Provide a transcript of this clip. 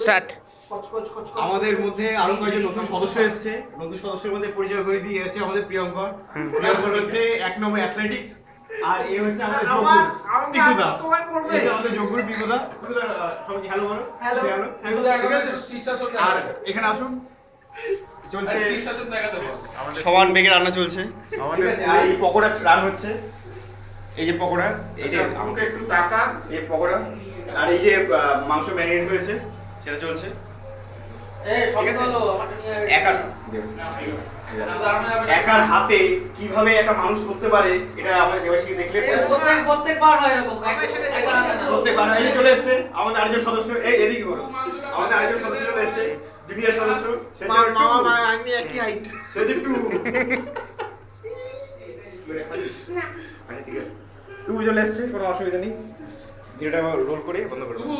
Start. আমাদের মধ্যে আরো কয়েকজন নতুন সদস্য এসেছে। নতুন সদস্যের মধ্যে পরিচয় করে দিয়ে হচ্ছে আমাদের প্রিয়ঙ্কর। প্রিয়ঙ্কর হচ্ছে 1 নম্বর অ্যাথলেটিক্স, আর এ হচ্ছে আমাদের যোগুর পিকুদা। এই যে আমাদের যোগুর পিকুদা। পিকুদা সবাইকে হ্যালো বলো। হ্যালো আর এখানে আসুন। চলছে সমান বেগে রান্না চলছে আমাদের। এই পকোড়া রান হচ্ছে, এই যে পকোড়া, এই যে আমাকে একটু টাকা, এই পকোড়া আর এই যে মাংস ম্যারিনেট হয়েছে সেটা চলছে। একার হাতে কিভাবে একটা মানুষ করতে পারে এটা আমাদের দেবাশীকে দেখলে প্রত্যেকবার হয় এরকম। প্রত্যেকবার এই চলে এসেছে আমাদের আরেকজন সদস্য। এই এদিকে করো, আমাদের আরেকজন সদস্য চলে এসেছে, জুনিয়র সদস্য। আমি একই হাইট। সে যে টু। আচ্ছা ঠিক আছে, টু চলে এসেছে, কোনো অসুবিধা নেই। ভিডিওটা রোল করে বন্ধ করে দেবো।